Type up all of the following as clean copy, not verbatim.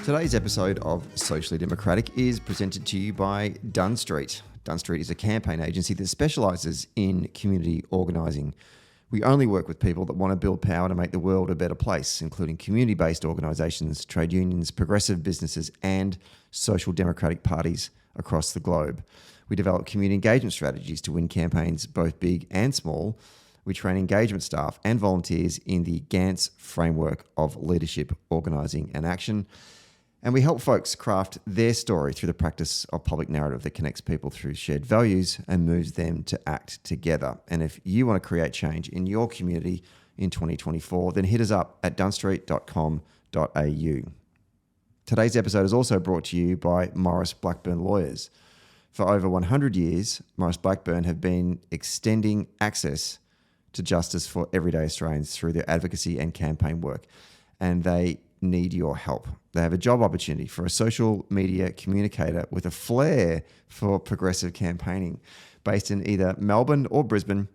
Today's episode of Socially Democratic is presented to you by Dunn Street. Dunn Street is a campaign agency that specialises in community organising. We only work with people that want to build power to make the world a better place, including community-based organisations, trade unions, progressive businesses, and social democratic parties across the globe. We develop community engagement strategies to win campaigns, both big and small. We train engagement staff and volunteers in the Gantz framework of leadership, organising, and action. And we help folks craft their story through the practice of public narrative that connects people through shared values and moves them to act together. And if you want to create change in your community in 2024, then hit us up at dunstreet.com.au. Today's episode is also brought to you by Maurice Blackburn Lawyers. For over 100 years, Maurice Blackburn have been extending access to justice for everyday Australians through their advocacy and campaign work. And they need your help. They have a job opportunity for a social media communicator with a flair for progressive campaigning based in either Melbourne or Brisbane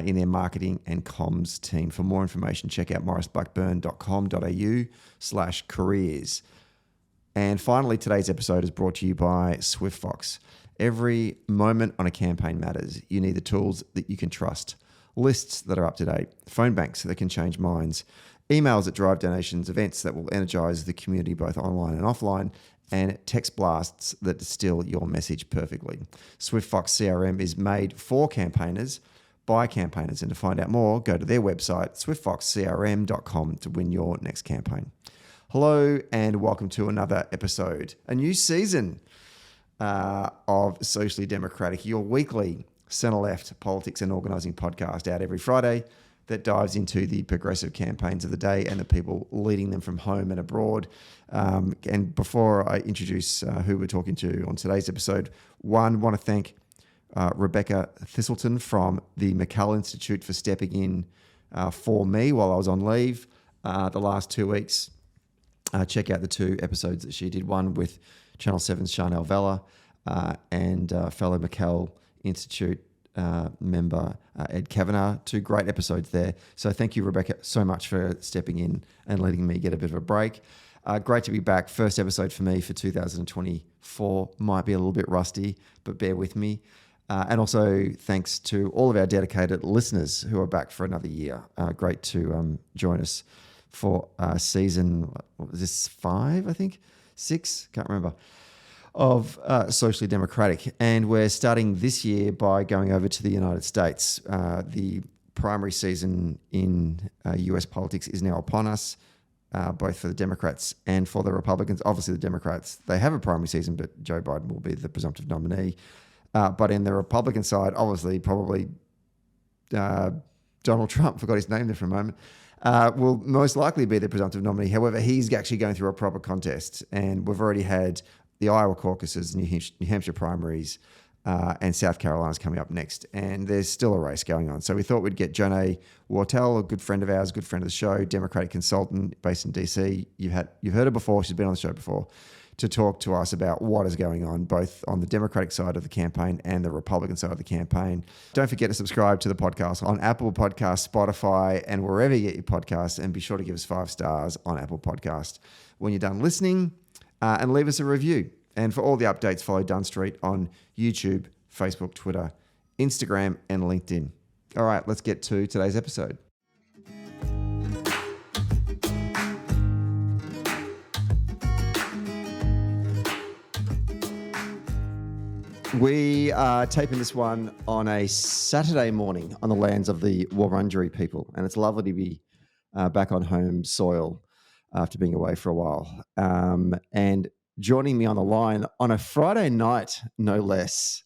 in their marketing and comms team. For more information, check out mauriceblackburn.com.au/careers. And finally, today's episode is brought to you by SwiftFox. Every moment on a campaign matters. You need the tools that you can trust, lists that are up to date, phone banks that can change minds, emails that drive donations, events that will energise the community both online and offline, and text blasts that distill your message perfectly. SwiftFox CRM is made for campaigners by campaigners, and to find out more, go to their website, swiftfoxcrm.com, to win your next campaign. Hello and welcome to another episode, a new season of Socially Democratic, your weekly centre-left politics and organising podcast, out every Friday, that dives into the progressive campaigns of the day and the people leading them from home and abroad. And before I introduce who we're talking to on today's episode, want to thank Rebecca Thistleton from the McCall Institute for stepping in for me while I was on leave the last 2 weeks. Check out the two episodes that she did, one with Channel 7's Charnel Vella and fellow McCall Institute member Ed Kavanagh. Two great episodes there. So thank you, Rebecca, so much for stepping in and letting me get a bit of a break. Great to be back. First episode for me for 2024. Might be a little bit rusty, but bear with me. And also thanks to all of our dedicated listeners who are back for another year. Great to join us for season, what was this, 5, I think? 6? Can't remember. Of Socially Democratic. And we're starting this year by going over to the United States. The primary season in US politics is now upon us, both for the Democrats and for the Republicans. Obviously, the Democrats, they have a primary season, but Joe Biden will be the presumptive nominee. But in the Republican side, obviously, probably Donald Trump, forgot his name there for a moment, will most likely be the presumptive nominee. However, he's actually going through a proper contest, and we've already had the Iowa Caucuses, New Hampshire primaries, and South Carolina's coming up next. And there's still a race going on. So we thought we'd get Jonae Wartel, a good friend of ours, good friend of the show, Democratic consultant based in DC. You've heard her before. She's been on the show before, to talk to us about what is going on, both on the Democratic side of the campaign and the Republican side of the campaign. Don't forget to subscribe to the podcast on Apple Podcasts, Spotify, and wherever you get your podcasts. And be sure to give us 5 stars on Apple Podcast when you're done listening. And leave us a review. And for all the updates, follow Dunn Street on YouTube, Facebook, Twitter, Instagram, and LinkedIn. All right, let's get to today's episode. We are taping this one on a Saturday morning on the lands of the Wurundjeri people. And it's lovely to be back on home soil after being away for a while. And joining me on the line on a Friday night, no less.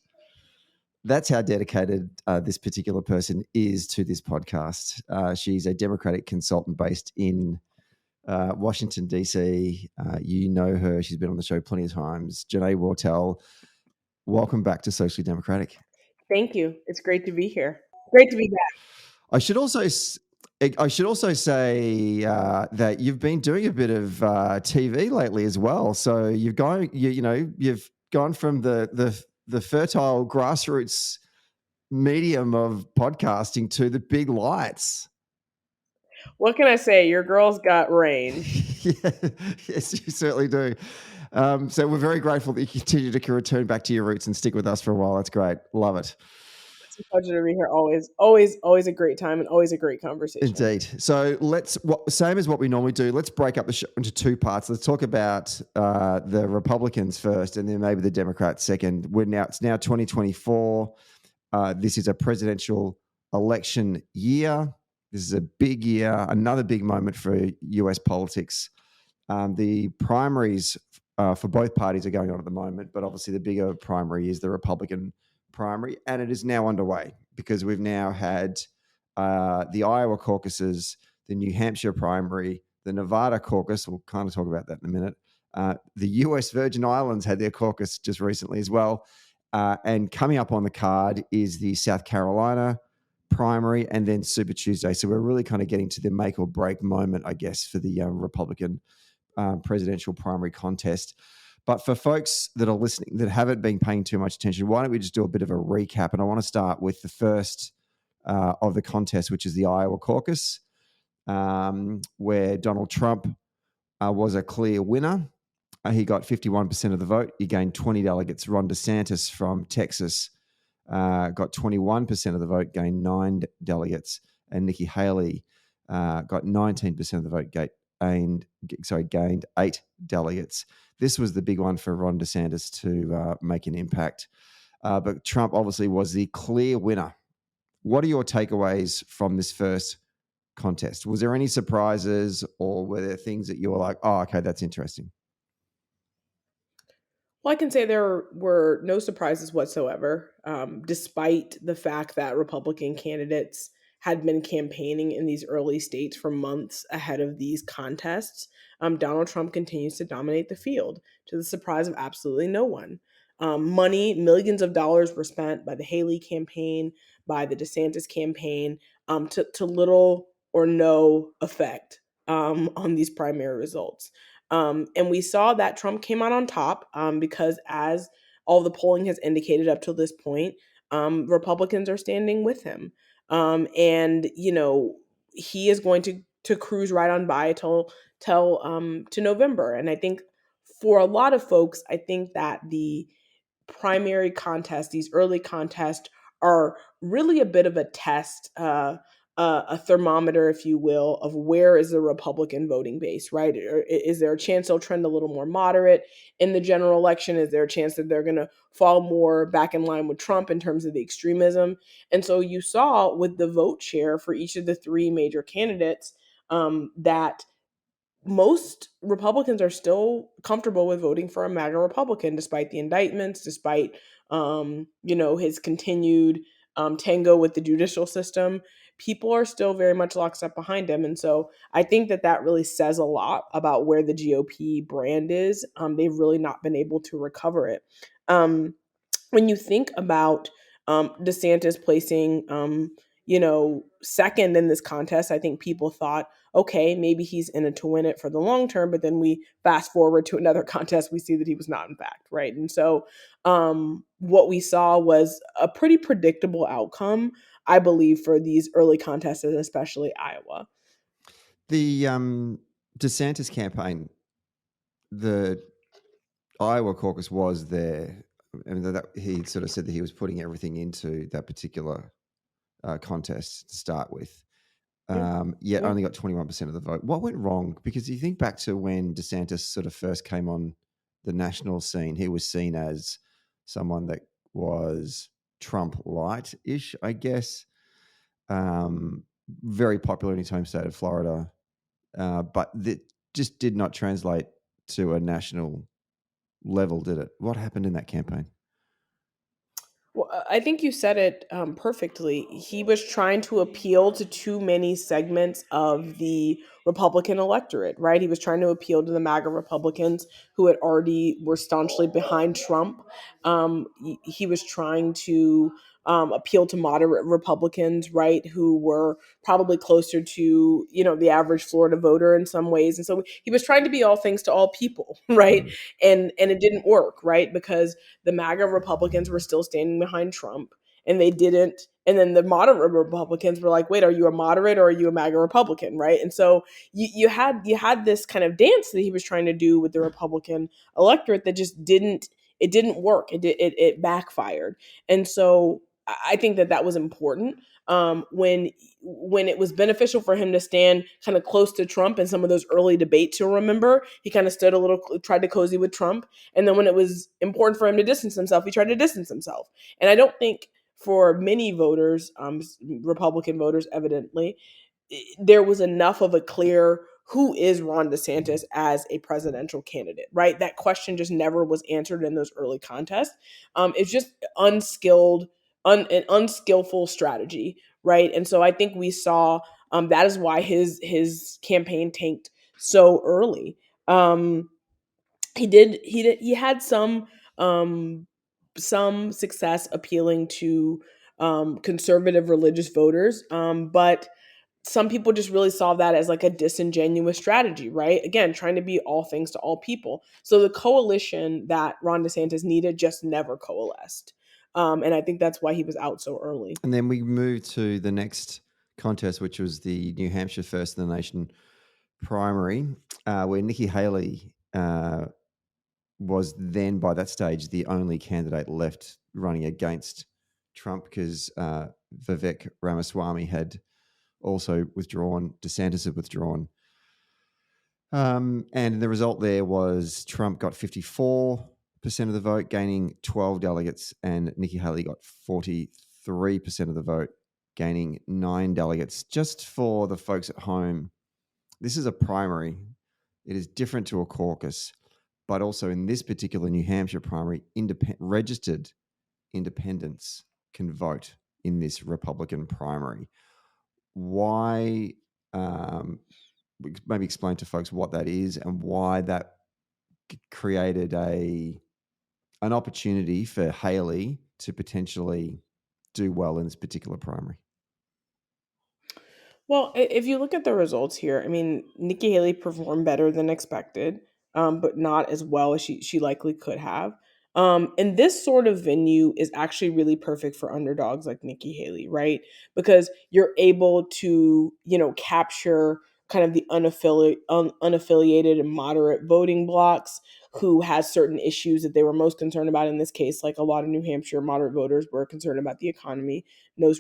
That's how dedicated this particular person is to this podcast. She's a Democratic consultant based in Washington, D.C. You know her. She's been on the show plenty of times. Jonae Wartel, welcome back to Socially Democratic. Thank you. It's great to be here. Great to be back. I should also say that you've been doing a bit of TV lately as well. So you've gone from the fertile grassroots medium of podcasting to the big lights. What can I say? Your girl's got range. Yeah, yes, you certainly do. So we're very grateful that you continue to return back to your roots and stick with us for a while. That's great. Love it. It's a pleasure to be here. Always a great time and always a great conversation. Indeed. So same as what we normally do. Let's break up the show into two parts. Let's talk about the Republicans first, and then maybe the Democrats second. It's now 2024. This is a presidential election year. This is a big year, another big moment for US politics. The primaries for both parties are going on at the moment, but obviously the bigger primary is the Republican primary, and it is now underway because we've now had the Iowa caucuses, the New Hampshire primary, the Nevada caucus. We'll kind of talk about that in a minute. The US Virgin Islands had their caucus just recently as well. And coming up on the card is the South Carolina primary and then Super Tuesday. So we're really kind of getting to the make or break moment, I guess, for the Republican presidential primary contest. But for folks that are listening that haven't been paying too much attention, why don't we just do a bit of a recap? And I want to start with the first of the contest, which is the Iowa caucus, where Donald Trump was a clear winner. He got 51% of the vote. He gained 20 delegates. Ron DeSantis from Texas got 21% of the vote, gained 9 delegates. And Nikki Haley got 19% of the vote, gained 8 delegates. This was the big one for Ron DeSantis to make an impact. But Trump obviously was the clear winner. What are your takeaways from this first contest? Was there any surprises, or were there things that you were like, oh, okay, that's interesting? Well, I can say there were no surprises whatsoever, despite the fact that Republican candidates had been campaigning in these early states for months ahead of these contests. Donald Trump continues to dominate the field to the surprise of absolutely no one. Millions of dollars were spent by the Haley campaign, by the DeSantis campaign, to little or no effect on these primary results. And we saw that Trump came out on top because, as all the polling has indicated up to this point, Republicans are standing with him. And, he is going to cruise right on by till to November. And I think for a lot of folks, I think that the primary contests, these early contests, are really a bit of a test, a thermometer, if you will, of where is the Republican voting base, right? Or is there a chance they'll trend a little more moderate in the general election? Is there a chance that they're going to fall more back in line with Trump in terms of the extremism? And so you saw with the vote share for each of the three major candidates that most Republicans are still comfortable with voting for a MAGA Republican, despite the indictments, despite his continued tango with the judicial system. People are still very much lockstep behind him, and so I think that really says a lot about where the GOP brand is. They've really not been able to recover it. When you think about DeSantis placing, second in this contest, I think people thought, okay, maybe he's in it to win it for the long term. But then we fast forward to another contest, we see that he was not, in fact, right? And so what we saw was a pretty predictable outcome, I believe, for these early contests, and especially Iowa. The DeSantis campaign, the Iowa caucus was there. And he sort of said that he was putting everything into that particular contest to start with. Yet only got 21% of the vote. What went wrong? Because you think back to when DeSantis sort of first came on the national scene, he was seen as someone that was Trump light-ish, I guess. Very popular in his home state of Florida. But that just did not translate to a national level, did it? What happened in that campaign? Well, I think you said it perfectly. He was trying to appeal to too many segments of the Republican electorate, right? He was trying to appeal to the MAGA Republicans who had already were staunchly behind Trump. He was trying to appeal to moderate Republicans, right, who were probably closer to, the average Florida voter in some ways. And so he was trying to be all things to all people, right? And it didn't work, right? Because the MAGA Republicans were still standing behind Trump, and they didn't And then the moderate Republicans were like, wait, are you a moderate or are you a MAGA Republican, right? And so you had this kind of dance that he was trying to do with the Republican electorate that just didn't work. It backfired. And so I think that was important, when it was beneficial for him to stand kind of close to Trump in some of those early debates. You'll remember he kind of stood a little, tried to cozy with Trump, and then when it was important for him to distance himself, he tried to distance himself. And I don't think for many voters, Republican voters, evidently, there was enough of a clear who is Ron DeSantis as a presidential candidate, right? That question just never was answered in those early contests. It's just an unskillful strategy, right? And so I think we saw, that is why his campaign tanked so early. He had some success appealing to conservative religious voters, but some people just really saw that as like a disingenuous strategy, right? Again, trying to be all things to all people. So the coalition that Ron DeSantis needed just never coalesced. And I think that's why he was out so early. And then we moved to the next contest, which was the New Hampshire First in the Nation primary, where Nikki Haley was then, by that stage, the only candidate left running against Trump, because Vivek Ramaswamy had also withdrawn, DeSantis had withdrawn. And the result there was Trump got 54% of the vote, gaining 12 delegates, and Nikki Haley got 43% of the vote, gaining 9 delegates. Just for the folks at home, this is a primary. It is different to a caucus, but also in this particular New Hampshire primary, registered independents can vote in this Republican primary. Why? Maybe explain to folks what that is and why that created an opportunity for Haley to potentially do well in this particular primary. Well, if you look at the results here, I mean, Nikki Haley performed better than expected, but not as well as she likely could have. And this sort of venue is actually really perfect for underdogs like Nikki Haley, right? Because you're able to, capture kind of the unaffiliated and moderate voting blocks who has certain issues that they were most concerned about. In this case, like a lot of New Hampshire moderate voters were concerned about the economy. No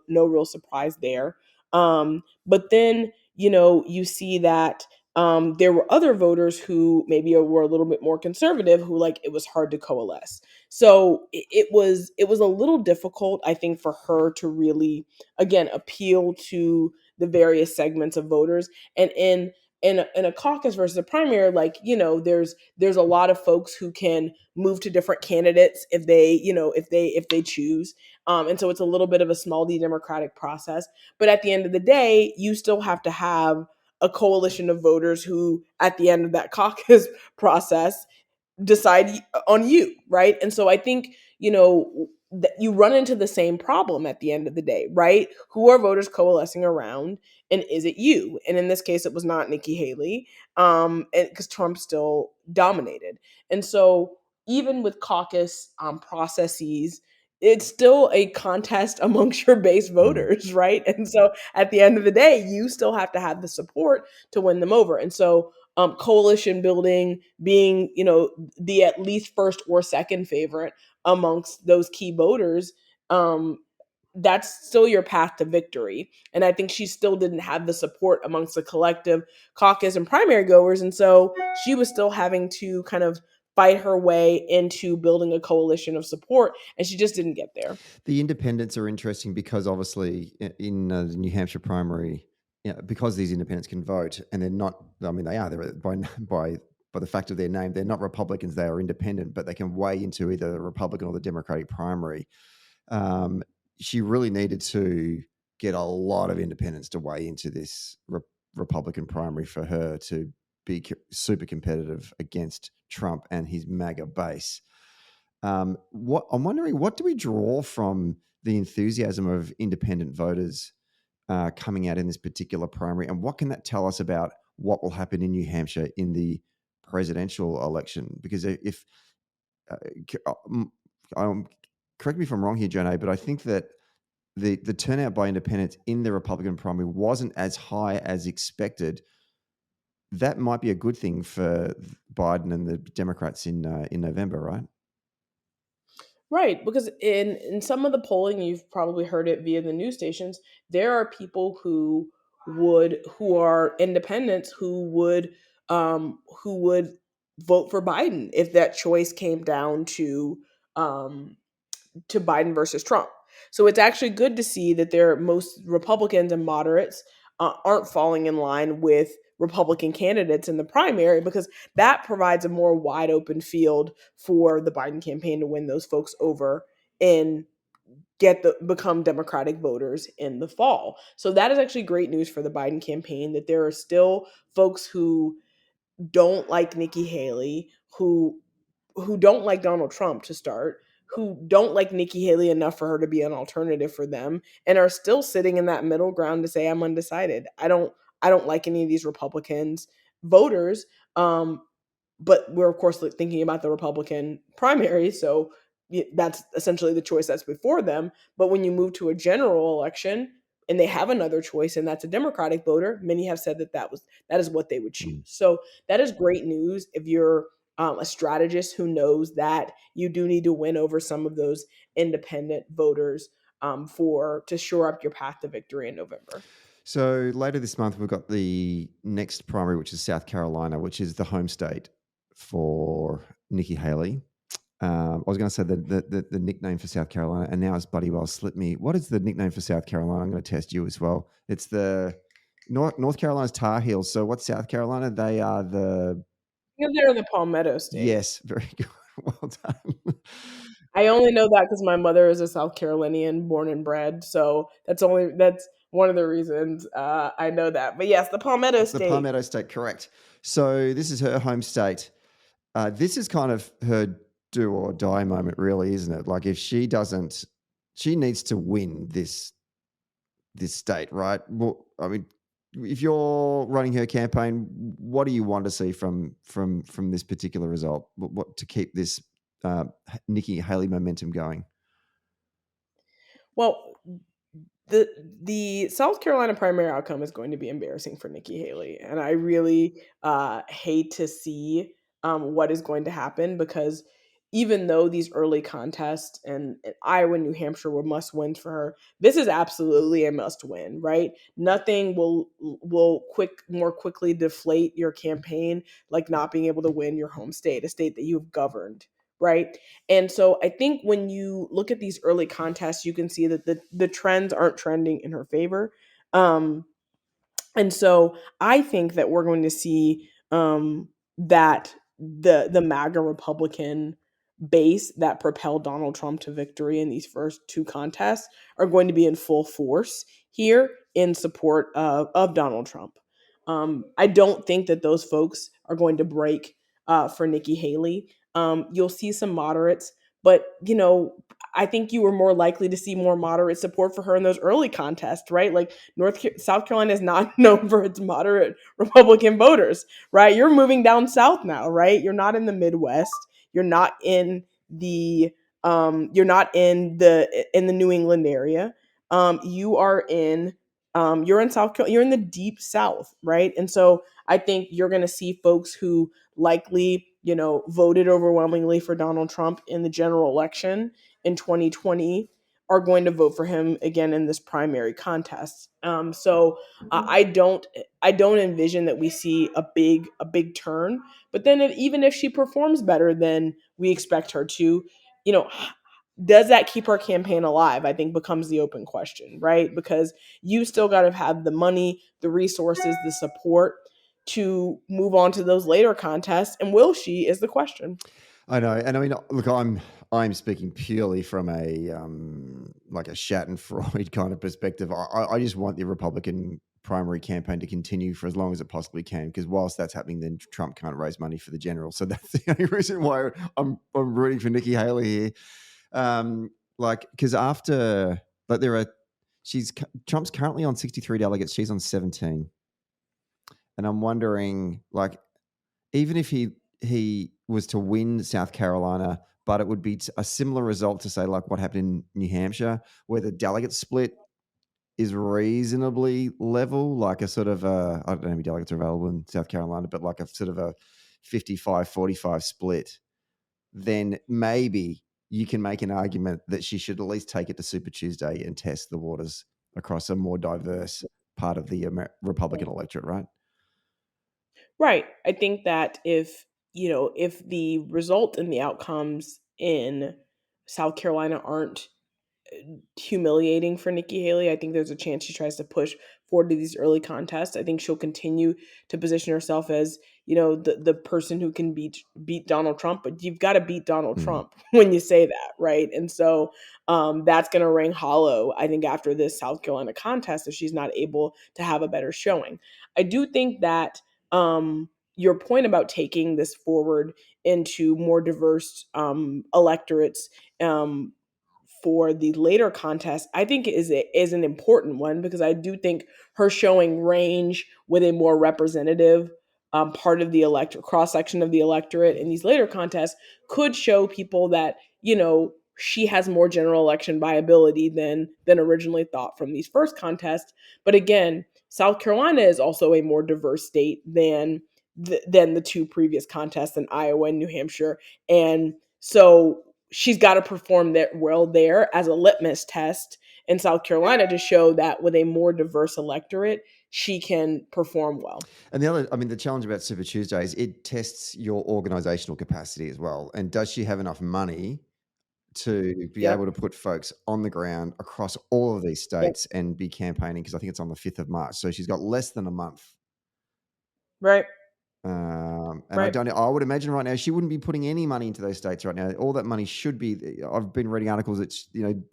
real surprise there. But then, you see that there were other voters who maybe were a little bit more conservative, who like it was hard to coalesce. So it was a little difficult, I think, for her to really, again, appeal to the various segments of voters. And in a caucus versus a primary, like, there's a lot of folks who can move to different candidates if they, if they choose. And so it's a little bit of a small d democratic process. But at the end of the day, you still have to have a coalition of voters who, at the end of that caucus process, decide on you, right? And so I think, that you run into the same problem at the end of the day, right? Who are voters coalescing around, and is it you? And in this case, it was not Nikki Haley, because Trump still dominated. And so even with caucus processes, it's still a contest amongst your base voters, right? And so at the end of the day, you still have to have the support to win them over. And so coalition building, being, the at least first or second favorite amongst those key voters, that's still your path to victory. And I think she still didn't have the support amongst the collective caucus and primary goers. And so she was still having to kind of fight her way into building a coalition of support, and she just didn't get there. The independents are interesting because obviously in the New Hampshire primary, because these independents can vote, and they're not, I mean, they're by the fact of their name, they're not Republicans, they are independent, but they can weigh into either the Republican or the Democratic primary. She really needed to get a lot of independents to weigh into this Republican primary for her to be super competitive against Trump and his MAGA base. What I'm wondering, what do we draw from the enthusiasm of independent voters coming out in this particular primary, and what can that tell us about what will happen in New Hampshire in the presidential election? Because if correct me if I'm wrong here, Jonae, but I think that the turnout by independents in the Republican primary wasn't as high as expected, that might be a good thing for Biden and the Democrats in November, right? Right, because in some of the polling, you've probably heard it via the news stations, there are people who are independents who would vote for Biden if that choice came down um to Biden versus Trump. So it's actually good to see that most Republicans and moderates aren't falling in line with Republican candidates in the primary, because that provides a more wide open field for the Biden campaign to win those folks over and become Democratic voters in the fall. So that is actually great news for the Biden campaign, that there are still folks who don't like Nikki Haley, who don't like Donald Trump to start, who don't like Nikki Haley enough for her to be an alternative for them, and are still sitting in that middle ground to say, I'm undecided. I don't like any of these Republicans voters. But we're of course thinking about the Republican primary, so that's essentially the choice that's before them. But when you move to a general election and they have another choice, and that's a Democratic voter, many have said that is what they would choose. Mm. So that is great news if you're a strategist who knows that you do need to win over some of those independent voters for to shore up your path to victory in November. So later this month, we've got the next primary, which is South Carolina, which is the home state for Nikki Haley. I was going to say the nickname for South Carolina, and now it's Buddy Well slipped me. What is the nickname for South Carolina? I'm going to test you as well. It's the North Carolina's Tar Heels. So what's South Carolina? They are the They're in the Palmetto State. yes, very good. Well done. I only know that because my mother is a South Carolinian, born and bred. So that's one of the reasons I know that. But yes, the Palmetto It's the State. Palmetto State, correct. So this is her home state. This is kind of her do or die moment, really, isn't it? Like if she doesn't, she needs to win this state, right? Well, I mean, if you're running her campaign, what do you want to see from this particular result? What to keep this Nikki Haley momentum going? Well, the South Carolina primary outcome is going to be embarrassing for Nikki Haley, and I really hate to see what is going to happen, because even though these early contests and Iowa and New Hampshire were must wins for her, this is absolutely a must win. Right? Nothing will more quickly deflate your campaign like not being able to win your home state, a state that you've governed. Right? And so I think when you look at these early contests, you can see that the trends aren't trending in her favor. Um, and so I think that we're going to see that the MAGA Republican base that propelled Donald Trump to victory in these first two contests are going to be in full force here in support of Donald Trump. I don't think that those folks are going to break for Nikki Haley. You'll see some moderates, but I think you were more likely to see more moderate support for her in those early contests, right? Like South Carolina is not known for its moderate Republican voters, right? You're moving down south now, right? You're not in the Midwest. You're not in the you're not in the New England area. You are in you're in South Carolina. You're in the deep South, right? And so I think you're going to see folks who likely voted overwhelmingly for Donald Trump in the general election in 2020 are going to vote for him again in this primary contest. So I don't envision that we see a big turn. But then even if she performs better than we expect her to, you know, does that keep her campaign alive? I think becomes the open question, right? Because you still got to have the money, the resources, the support to move on to those later contests. And will she is the question. I know, and I mean, look, I'm speaking purely from a like a Schadenfreude kind of perspective. I just want the Republican primary campaign to continue for as long as it possibly can, because whilst that's happening, then Trump can't raise money for the general. So that's the only reason why I'm rooting for Nikki Haley here. Like because after like Trump's currently on 63 delegates, she's on 17, and I'm wondering like even if he was to win South Carolina, but it would be a similar result to, say, like what happened in New Hampshire, where the delegate split is reasonably level, like a sort of I don't know how many delegates are available in South Carolina, but like a sort of a 55-45 split, then maybe you can make an argument that she should at least take it to Super Tuesday and test the waters across a more diverse part of the Republican electorate, right? Right. I think that if the result and the outcomes in South Carolina aren't humiliating for Nikki Haley, I think there's a chance she tries to push forward to these early contests. I think she'll continue to position herself as, the person who can beat Donald Trump, but you've got to beat Donald Trump when you say that, right? And so that's going to ring hollow, I think, after this South Carolina contest if she's not able to have a better showing. I do think that your point about taking this forward into more diverse electorates for the later contest, I think is an important one, because I do think her showing range with a more representative part of the cross section of the electorate in these later contests could show people that she has more general election viability than originally thought from these first contests. But again, South Carolina is also a more diverse state than the two previous contests in Iowa and New Hampshire, and so she's got to perform that well there as a litmus test in South Carolina to show that with a more diverse electorate, she can perform well. And the challenge about Super Tuesday is it tests your organizational capacity as well. And does she have enough money to be Yep. able to put folks on the ground across all of these Yep. states and be campaigning? Because I think it's on the 5th of March. So she's got less than a month. Right. And Right. I would imagine right now she wouldn't be putting any money into those states right now. All that money should be. I've been reading articles that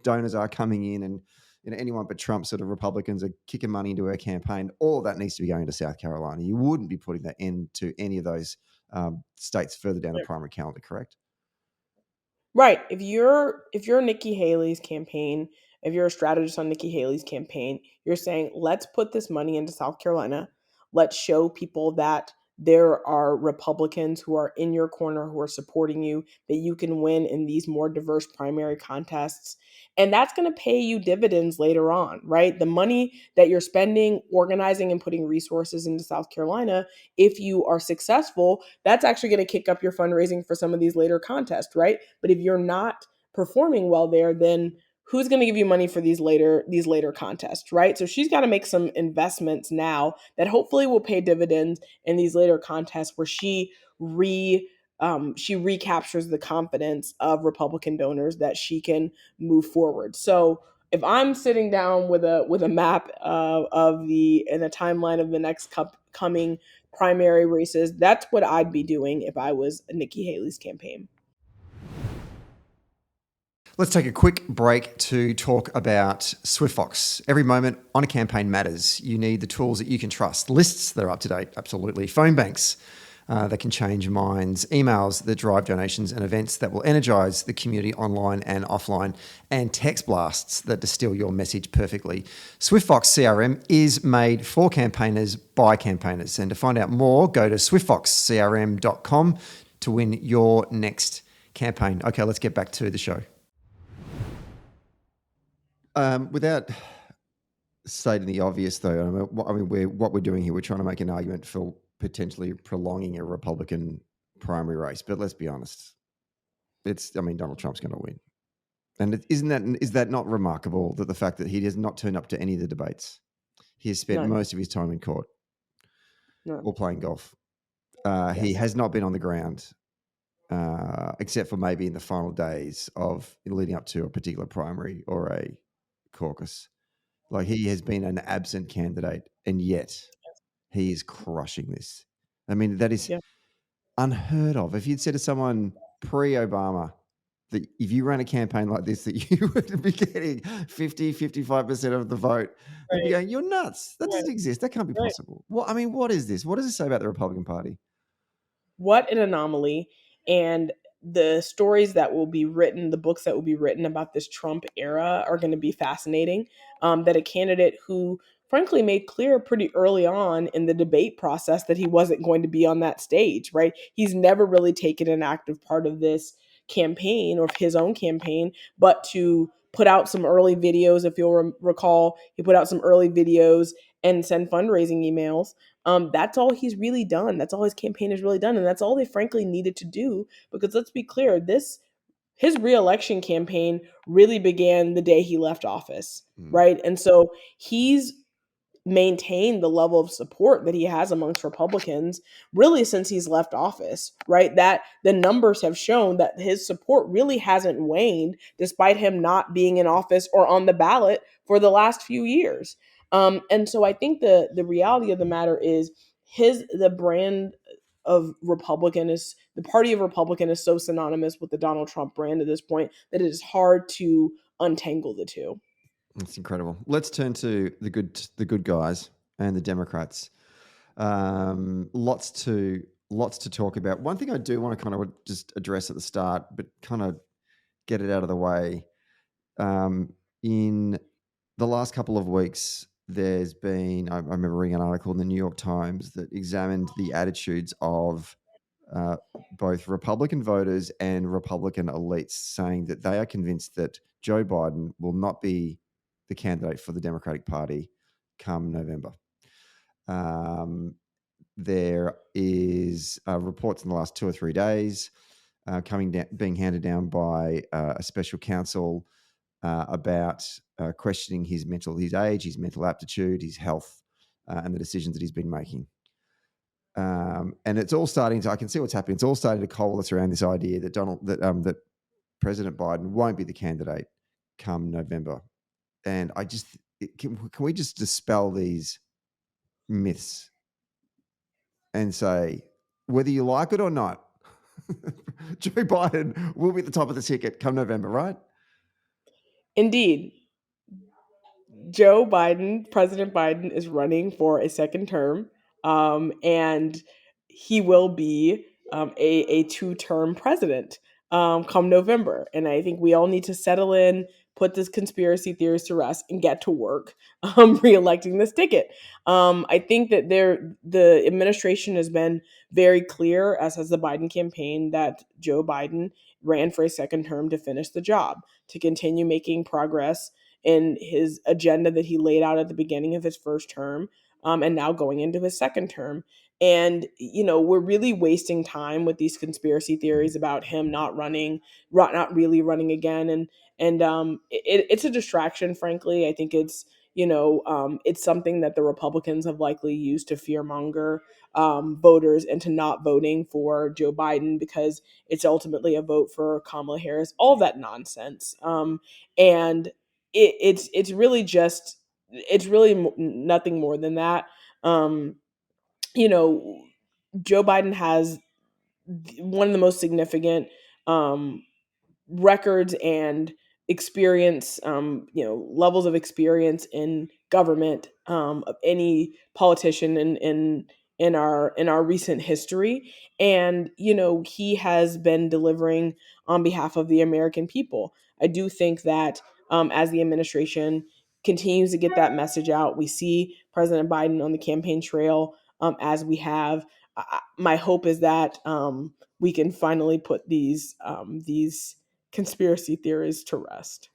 donors are coming in, and anyone but Trump sort of Republicans are kicking money into her campaign. All of that needs to be going to South Carolina. You wouldn't be putting that into any of those states further down the primary calendar, correct? Right. If you're Nikki Haley's campaign, if you're a strategist on Nikki Haley's campaign, you're saying, let's put this money into South Carolina. Let's show people that there are Republicans who are in your corner, who are supporting you, that you can win in these more diverse primary contests. And that's going to pay you dividends later on, right? The money that you're spending, organizing, and putting resources into South Carolina, if you are successful, that's actually going to kick up your fundraising for some of these later contests, right? But if you're not performing well there, then who's going to give you money for these later contests, right? So she's got to make some investments now that hopefully will pay dividends in these later contests where she recaptures the confidence of Republican donors that she can move forward. So if I'm sitting down with a map of the in a timeline of the next coming primary races, that's what I'd be doing if I was Nikki Haley's campaign. Let's take a quick break to talk about SwiftFox. Every moment on a campaign matters. You need the tools that you can trust. Lists that are up to date, absolutely. Phone banks that can change minds. Emails that drive donations, and events that will energize the community online and offline. And text blasts that distill your message perfectly. SwiftFox CRM is made for campaigners by campaigners. And to find out more, go to swiftfoxcrm.com to win your next campaign. Okay, let's get back to the show. Without stating the obvious, though, what we're doing here, we're trying to make an argument for potentially prolonging a Republican primary race. But let's be honest, Donald Trump's going to win, and is that not remarkable that the fact that he has not turned up to any of the debates, he has spent most of his time in court or playing golf. He has not been on the ground. Except for maybe in the final days of leading up to a particular primary or a caucus. Like, he has been an absent candidate, and yet he is crushing this. That is unheard of. If you'd said to someone pre-Obama that if you ran a campaign like this, that you would be getting 50-55% of the vote, they'd be going, "You're nuts. That doesn't exist. That can't be possible." What is this? What does it say about the Republican Party? What an anomaly. And the stories that will be written, the books that will be written about this Trump era are going to be fascinating. That a candidate who, frankly, made clear pretty early on in the debate process that he wasn't going to be on that stage, right? He's never really taken an active part of this campaign, or his own campaign, but to put out some early videos. If you'll recall, he put out some early videos and send fundraising emails. That's all he's really done. That's all his campaign has really done. And that's all they frankly needed to do, because let's be clear, his reelection campaign really began the day he left office, right? And so he's maintain the level of support that he has amongst Republicans really since he's left office, right? That the numbers have shown that his support really hasn't waned despite him not being in office or on the ballot for the last few years. And so I think the reality of the matter is the brand of Republican is the party of Republican is so synonymous with the Donald Trump brand at this point that it is hard to untangle the two. That's incredible. Let's turn to the good guys and the Democrats. Lots to talk about. One thing I do want to kind of just address at the start, but kind of get it out of the way. In the last couple of weeks, there's been, I remember reading an article in the New York Times that examined the attitudes of both Republican voters and Republican elites, saying that they are convinced that Joe Biden will not be the candidate for the Democratic Party come November. There is reports in the last 2 or 3 days being handed down by a special counsel about questioning his age, his mental aptitude, his health, and the decisions that he's been making. And it's all starting to, I can see what's happening. It's all starting to coalesce around this idea that that President Biden won't be the candidate come November. And can we just dispel these myths and say, whether you like it or not, Joe Biden will be at the top of the ticket come November, right? Indeed. President Biden is running for a second term, and he will be a two-term president come November. And I think we all need to settle in, put this conspiracy theories to rest, and get to work reelecting this ticket. I think that the administration has been very clear, as has the Biden campaign, that Joe Biden ran for a second term to finish the job, to continue making progress in his agenda that he laid out at the beginning of his first term, and now going into his second term. And, we're really wasting time with these conspiracy theories about him not really running again. And it's a distraction, frankly. I think it's something that the Republicans have likely used to fearmonger voters into not voting for Joe Biden, because it's ultimately a vote for Kamala Harris, all that nonsense. And it's really nothing more than that. Um, Joe Biden has one of the most significant records and experience, levels of experience in government of any politician in our recent history. And he has been delivering on behalf of the American people. I do think that as the administration continues to get that message out, we see President Biden on the campaign trail, as we have. My hope is that we can finally put these conspiracy theories to rest.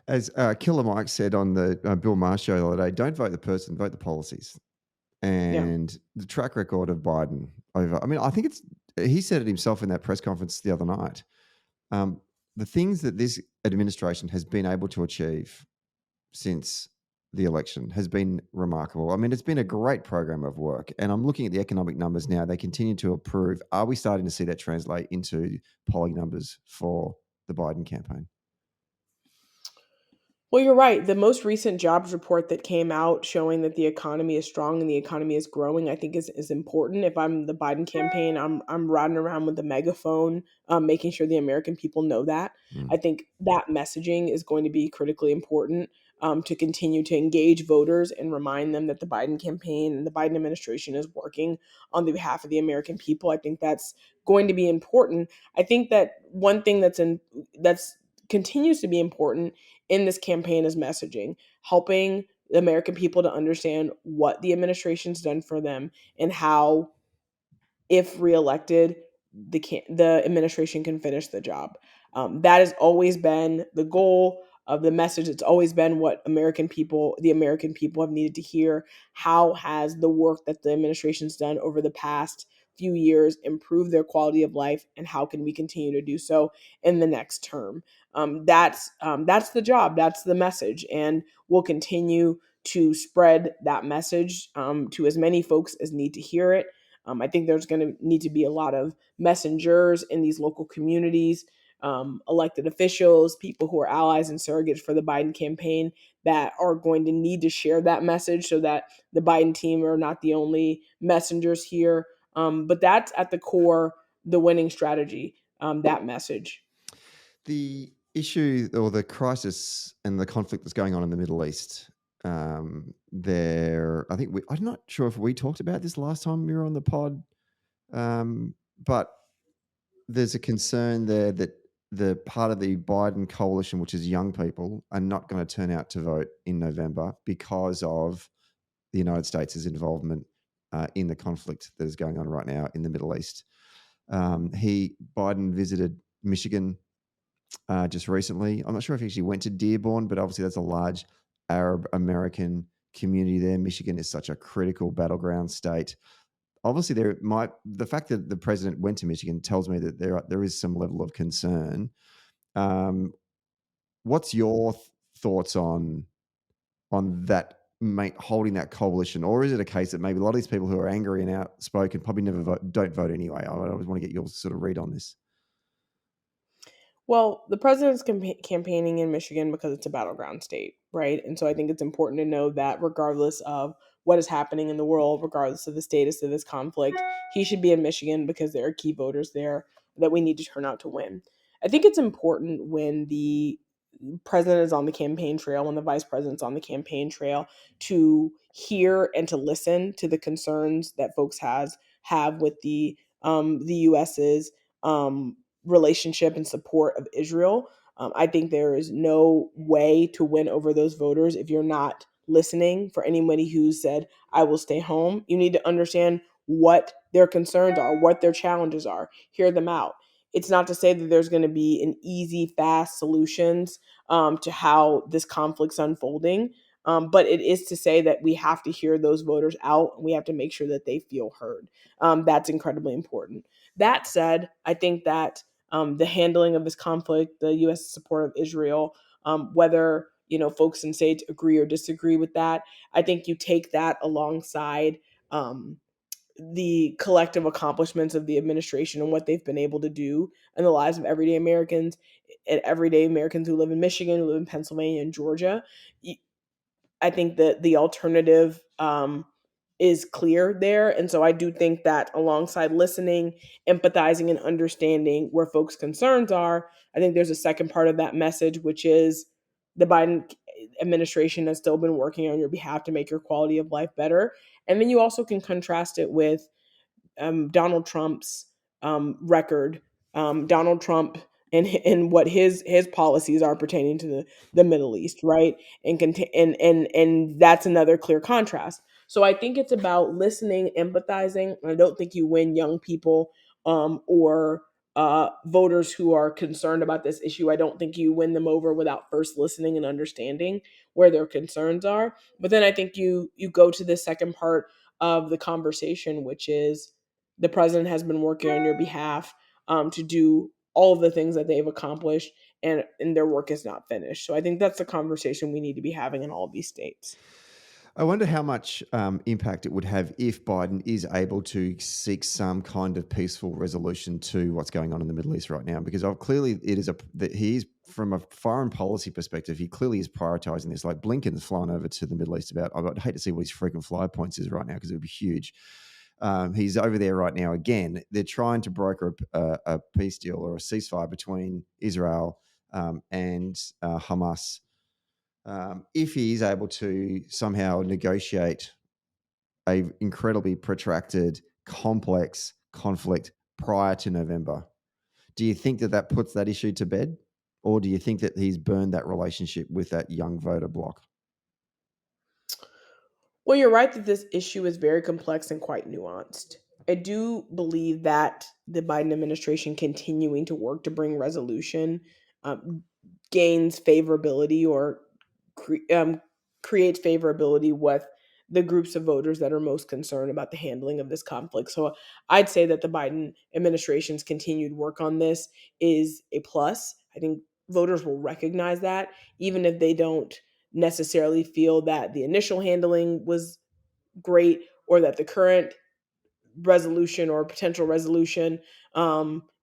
As Killer Mike said on the Bill Maher show the other day, don't vote the person, vote the policies. And the track record of Biden I think he said it himself in that press conference the other night. The things that this administration has been able to achieve since the election has been remarkable. I mean, it's been a great program of work. And I'm looking at the economic numbers now. They continue to improve. Are we starting to see that translate into polling numbers for the Biden campaign? Well, you're right. The most recent jobs report that came out showing that the economy is strong and the economy is growing, I think is important. If I'm the Biden campaign, I'm riding around with the megaphone, making sure the American people know that. I think that messaging is going to be critically important, to continue to engage voters and remind them that the Biden campaign and the Biden administration is working on the behalf of the American people. I think that's going to be important. I think that one thing that's continues to be important in this campaign is messaging, helping the American people to understand what the administration's done for them and how, if reelected, the administration can finish the job. That has always been the goal of the message. It's always been what the American people have needed to hear. How has the work that the administration's done over the past few years improved their quality of life, and how can we continue to do so in the next term? That's the job. That's the message, and we'll continue to spread that message to as many folks as need to hear it. I think there's going to need to be a lot of messengers in these local communities, elected officials, people who are allies and surrogates for the Biden campaign that are going to need to share that message so that the Biden team are not the only messengers here. But that's at the core, the winning strategy, that message. The issue or the crisis and the conflict that's going on in the Middle East, I'm not sure if we talked about this last time we were on the pod, but there's a concern there that the part of the Biden coalition, which is young people, are not going to turn out to vote in November because of the United States' involvement in the conflict that is going on right now in the Middle East. Biden visited Michigan just recently. I'm not sure if he actually went to Dearborn, but obviously that's a large Arab American community there. Michigan is such a critical battleground state. Obviously, the fact that the president went to Michigan tells me that there is some level of concern. What's your thoughts on that, holding that coalition, or is it a case that maybe a lot of these people who are angry and outspoken probably don't vote anyway? I always want to get your sort of read on this. Well, the president's campaigning in Michigan because it's a battleground state, right? And so I think it's important to know that regardless of what is happening in the world, regardless of the status of this conflict, he should be in Michigan because there are key voters there that we need to turn out to win. I think it's important when the president is on the campaign trail, when the vice president's on the campaign trail, to hear and to listen to the concerns that folks have with the US's relationship and support of Israel. I think there is no way to win over those voters if you're not listening. For anybody who said, I will stay home, you need to understand what their concerns are, what their challenges are, hear them out. It's not to say that there's going to be an easy, fast solutions to how this conflict's unfolding. But it is to say that we have to hear those voters out, and we have to make sure that they feel heard. That's incredibly important. That said, I think that the handling of this conflict, the U.S. support of Israel, whether folks in states agree or disagree with that, I think you take that alongside the collective accomplishments of the administration and what they've been able to do in the lives of everyday Americans and everyday Americans who live in Michigan, who live in Pennsylvania and Georgia. I think that the alternative is clear there. And so I do think that alongside listening, empathizing, and understanding where folks' concerns are, I think there's a second part of that message, which is the Biden administration has still been working on your behalf to make your quality of life better. And then you also can contrast it with Donald Trump's record, Donald Trump and what his policies are pertaining to the Middle East, right? And that's another clear contrast. So I think it's about listening, empathizing. I don't think you win young people or voters who are concerned about this issue. I don't think you win them over without first listening and understanding where their concerns are. But then I think you go to the second part of the conversation, which is the president has been working on your behalf to do all of the things that they've accomplished, and their work is not finished. So I think that's the conversation we need to be having in all of these states. I wonder how much impact it would have if Biden is able to seek some kind of peaceful resolution to what's going on in the Middle East right now, because clearly he is, from a foreign policy perspective, he clearly is prioritizing this. Like Blinken's flown over to the Middle East I'd hate to see what his frequent flyer points is right now because it would be huge. He's over there right now again. They're trying to broker a peace deal or a ceasefire between Israel and Hamas. If he is able to somehow negotiate a incredibly protracted, complex conflict prior to November, do you think that puts that issue to bed? Or do you think that he's burned that relationship with that young voter bloc? Well, you're right that this issue is very complex and quite nuanced. I do believe that the Biden administration continuing to work to bring resolution um, gains favorability or creates favorability with the groups of voters that are most concerned about the handling of this conflict. So I'd say that the Biden administration's continued work on this is a plus. I think voters will recognize that, even if they don't necessarily feel that the initial handling was great or that the current resolution or potential resolution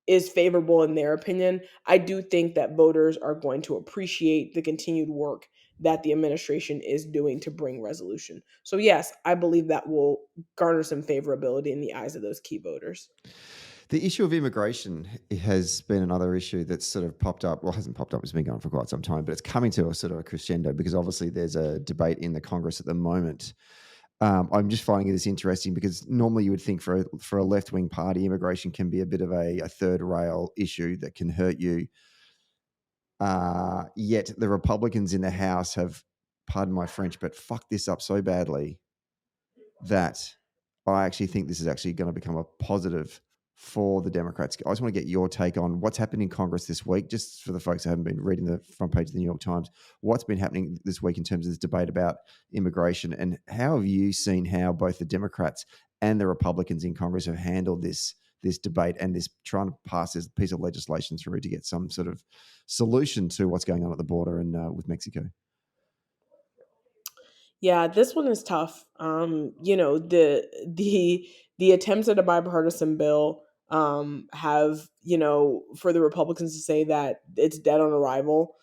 is favorable in their opinion. I do think that voters are going to appreciate the continued work that the administration is doing to bring resolution. So, yes, I believe that will garner some favorability in the eyes of those key voters. The issue of immigration has been another issue that's sort of popped up. Well, hasn't popped up. It's been going for quite some time, but it's coming to a sort of a crescendo because obviously there's a debate in the Congress at the moment. I'm just finding this interesting because normally you would think for a left wing party, immigration can be a bit of a third rail issue that can hurt you. Yet the Republicans in the House have, pardon my French, but fucked this up so badly that I actually think this is actually going to become a positive for the Democrats. I just want to get your take on what's happened in Congress this week, just for the folks who haven't been reading the front page of the New York Times. What's been happening this week in terms of this debate about immigration, and how have you seen how both the Democrats and the Republicans in Congress have handled this debate and this trying to pass this piece of legislation through to get some sort of solution to what's going on at the border and with Mexico? Yeah, this one is tough. The attempts at a bipartisan bill have, for the Republicans to say that it's dead on arrival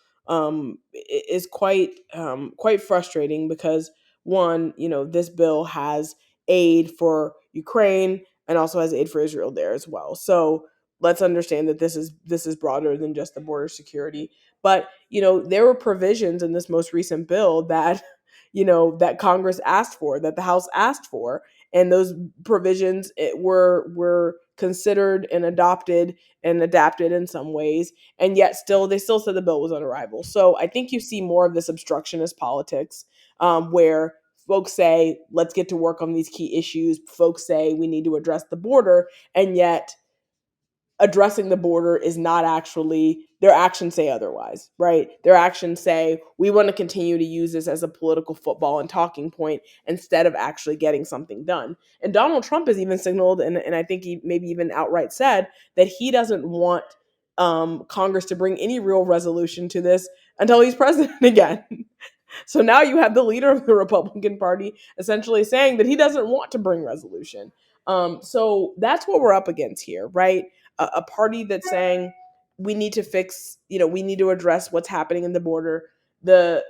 is quite frustrating because one, this bill has aid for Ukraine and also has aid for Israel there as well. So let's understand that this is broader than just the border security. But there were provisions in this most recent bill that that Congress asked for, that the House asked for, and those provisions were considered and adopted and adapted in some ways, and yet still they still said the bill was on arrival. So I think you see more of this obstructionist politics, where folks say let's get to work on these key issues. Folks say we need to address the border, and yet addressing the border is not actually, their actions say otherwise, right? Their actions say we want to continue to use this as a political football and talking point instead of actually getting something done. And Donald Trump has even signaled, and I think he maybe even outright said that he doesn't want Congress to bring any real resolution to this until he's president again. So now you have the leader of the Republican Party essentially saying that he doesn't want to bring resolution. So that's what we're up against here, right? A party that's saying we need to fix, we need to address what's happening in the border. The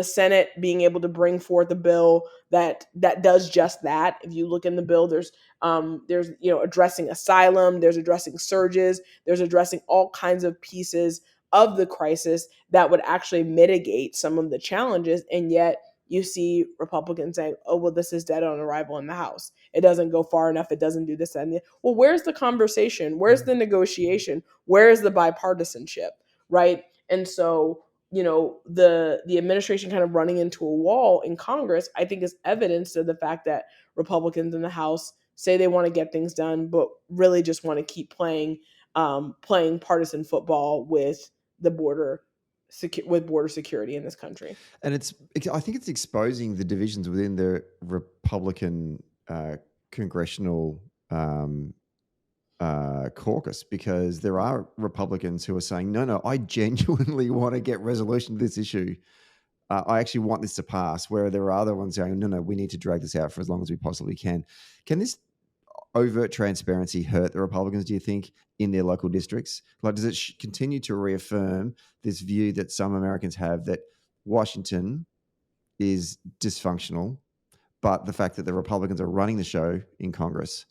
Senate being able to bring forth a bill that does just that. If you look in the bill, there's addressing asylum, there's addressing surges, there's addressing all kinds of pieces of the crisis that would actually mitigate some of the challenges. And yet you see Republicans saying, oh, well, this is dead on arrival in the House. It doesn't go far enough. It doesn't do this and that. Well, where's the conversation? Where's the negotiation? Where is the bipartisanship? Right. And so, the administration kind of running into a wall in Congress, I think is evidence of the fact that Republicans in the House say they want to get things done, but really just want to keep playing partisan football with the border security in this country. And I think it's exposing the divisions within the Republican congressional caucus, because there are Republicans who are saying, no, I genuinely want to get resolution to this issue. I actually want this to pass, where there are other ones saying, no, we need to drag this out for as long as we possibly can. Can this overt transparency hurt the Republicans, do you think, in their local districts? Like, does it continue to reaffirm this view that some Americans have that Washington is dysfunctional, but the fact that the Republicans are running the show in Congress,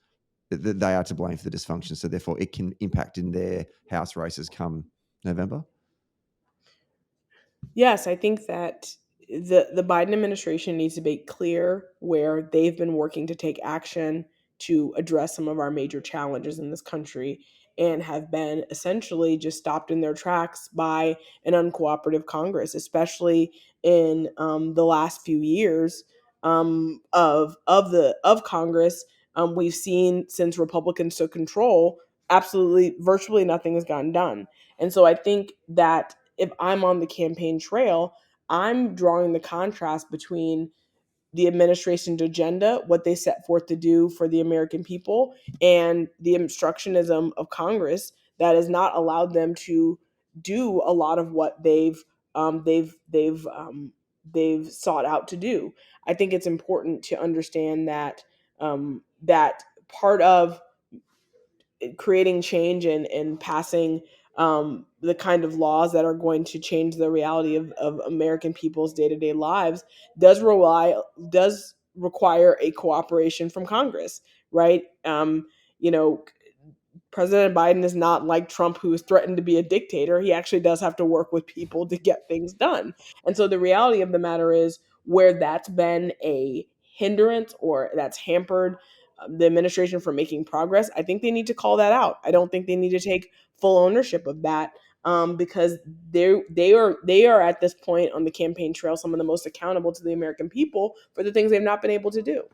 that they are to blame for the dysfunction, so therefore it can impact in their House races come November? Yes, I think that the Biden administration needs to make clear where they've been working to take action to address some of our major challenges in this country and have been essentially just stopped in their tracks by an uncooperative Congress, especially in the last few years of Congress. we've seen since Republicans took control, absolutely virtually nothing has gotten done. And so I think that if I'm on the campaign trail, I'm drawing the contrast between the administration's agenda, what they set forth to do for the American people, and the obstructionism of Congress that has not allowed them to do a lot of what um, they've they've they've sought out to do. I think it's important to understand that that part of creating change and passing the kind of laws that are going to change the reality of American people's day-to-day lives does require a cooperation from Congress, right? You know, President Biden is not like Trump, who is threatened to be a dictator. He actually does have to work with people to get things done. And so the reality of the matter is, where that's been a hindrance or that's hampered the administration from making progress, I think they need to call that out. I don't think they need to take full ownership of that, because they are at this point on the campaign trail some of the most accountable to the American people for the things they've not been able to do.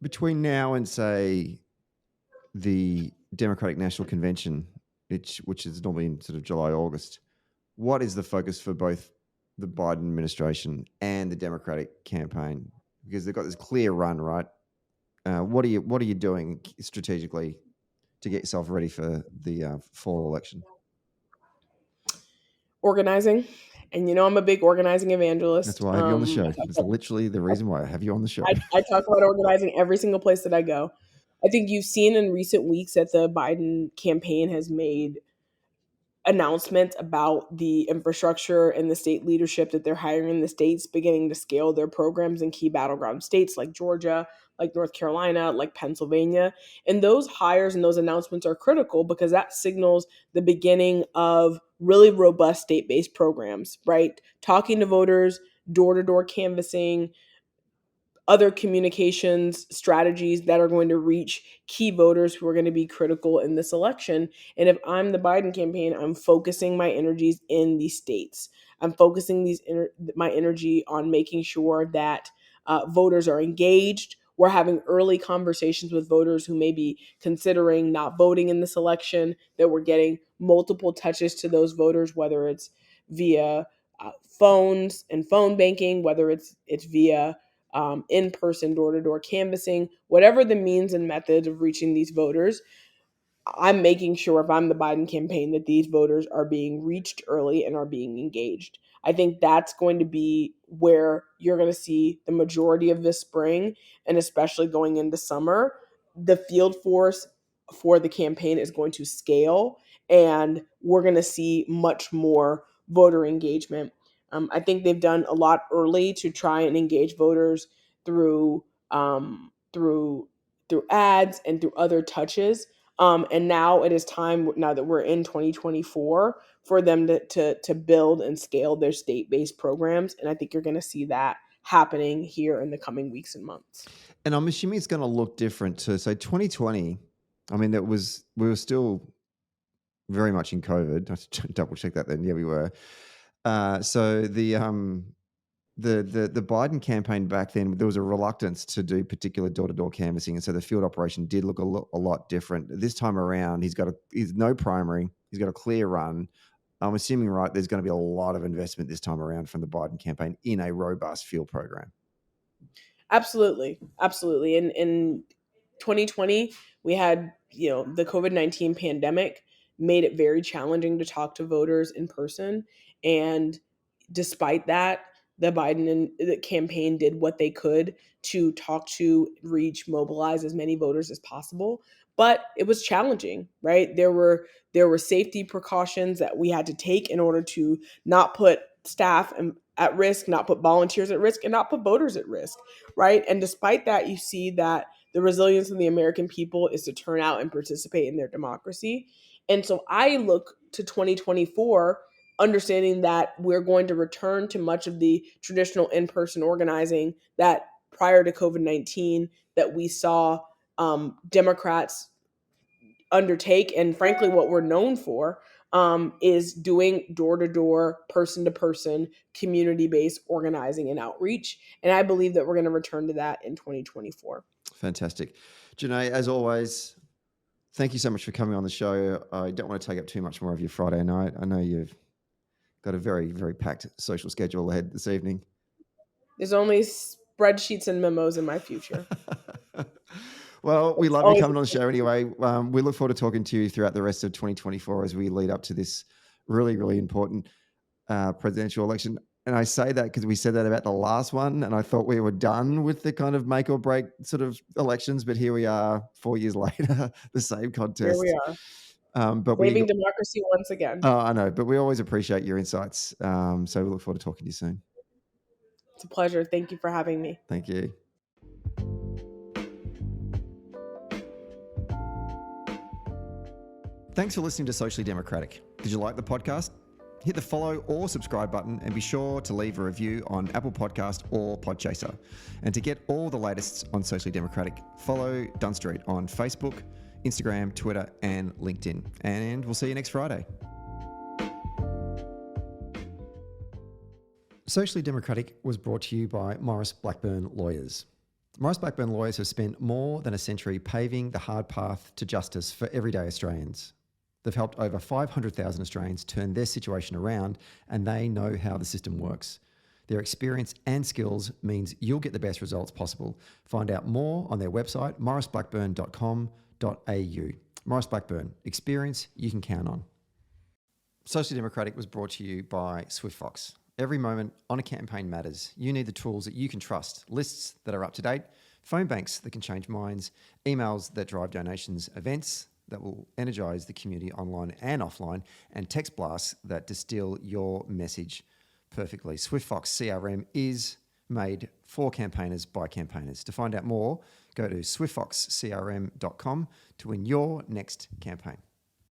Between now and, say, the Democratic National Convention, which is normally in sort of July, August, what is the focus for both the Biden administration and the Democratic campaign? Because they've got this clear run, right? What are you doing strategically to get yourself ready for the fall election? Organizing. And I'm a big organizing evangelist. That's why I have you on the show. That's literally the reason why I have you on the show. I talk about organizing every single place that I go. I think you've seen in recent weeks that the Biden campaign has made announcements about the infrastructure and the state leadership that they're hiring in the states, beginning to scale their programs in key battleground states like Georgia, like North Carolina, like Pennsylvania. And those hires and those announcements are critical because that signals the beginning of really robust state-based programs, right? Talking to voters, door-to-door canvassing, other communications strategies that are going to reach key voters who are going to be critical in this election. And if I'm the Biden campaign, I'm focusing my energies in these states. I'm focusing my energy on making sure that voters are engaged. We're having early conversations with voters who may be considering not voting in this election, that we're getting multiple touches to those voters, whether it's via phones and phone banking, whether it's via in-person door-to-door canvassing, whatever the means and methods of reaching these voters. I'm making sure, if I'm the Biden campaign, that these voters are being reached early and are being engaged. I think that's going to be where you're going to see the majority of this spring, and especially going into summer. The field force for the campaign is going to scale, and we're going to see much more voter engagement. I think they've done a lot early to try and engage voters through through ads and through other touches. And now it is time, now that we're in 2024, for them to build and scale their state-based programs. And I think you're going to see that happening here in the coming weeks and months. And I'm assuming it's going to look different too. So 2020, I mean, we were still very much in COVID. I should double check that then. Yeah, we were. So the Biden campaign back then, there was a reluctance to do particular door-to-door canvassing, and so the field operation did look a lot different. This time around, he's no primary. He's got a clear run. I'm assuming, right, there's going to be a lot of investment this time around from the Biden campaign in a robust field program. Absolutely. Absolutely. In 2020, we had, the COVID-19 pandemic made it very challenging to talk to voters in person. And despite that, the the campaign did what they could to talk to, reach, mobilize as many voters as possible. But it was challenging, right? There were safety precautions that we had to take in order to not put staff at risk, not put volunteers at risk, and not put voters at risk, right? And despite that, you see that the resilience of the American people is to turn out and participate in their democracy. And so I look to 2024 understanding that we're going to return to much of the traditional in-person organizing that prior to COVID-19 that we saw Democrats undertake. And frankly, what we're known for is doing door-to-door, person-to-person, community-based organizing and outreach. And I believe that we're going to return to that in 2024. Fantastic. Jonae, as always, thank you so much for coming on the show. I don't want to take up too much more of your Friday night. I know you've got a very, very packed social schedule ahead this evening. There's only spreadsheets and memos in my future. Well, we love you coming on the show anyway. We look forward to talking to you throughout the rest of 2024 as we lead up to this really, really important presidential election. And I say that because we said that about the last one, and I thought we were done with the kind of make or break sort of elections, but here we are 4 years later, the same contest. Here we are. But saving democracy once again. I know, but we always appreciate your insights. So we look forward to talking to you soon. It's a pleasure. Thank you for having me. Thank you. Thanks for listening to Socially Democratic. Did you like the podcast? Hit the follow or subscribe button and be sure to leave a review on Apple Podcast or Podchaser. And to get all the latest on Socially Democratic, follow Dunn Street on Facebook, Instagram, Twitter, and LinkedIn. And we'll see you next Friday. Socially Democratic was brought to you by Maurice Blackburn Lawyers. Maurice Blackburn Lawyers have spent more than a century paving the hard path to justice for everyday Australians. They've helped over 500,000 Australians turn their situation around, and they know how the system works. Their experience and skills means you'll get the best results possible. Find out more on their website, mauriceblackburn.com.au. Maurice Blackburn, experience you can count on. Socially Democratic was brought to you by SwiftFox. Every moment on a campaign matters. You need the tools that you can trust, lists that are up to date, phone banks that can change minds, emails that drive donations, events that will energise the community online and offline, and text blasts that distill your message perfectly. SwiftFox CRM is made for campaigners by campaigners. To find out more, go to swiftfoxcrm.com to win your next campaign.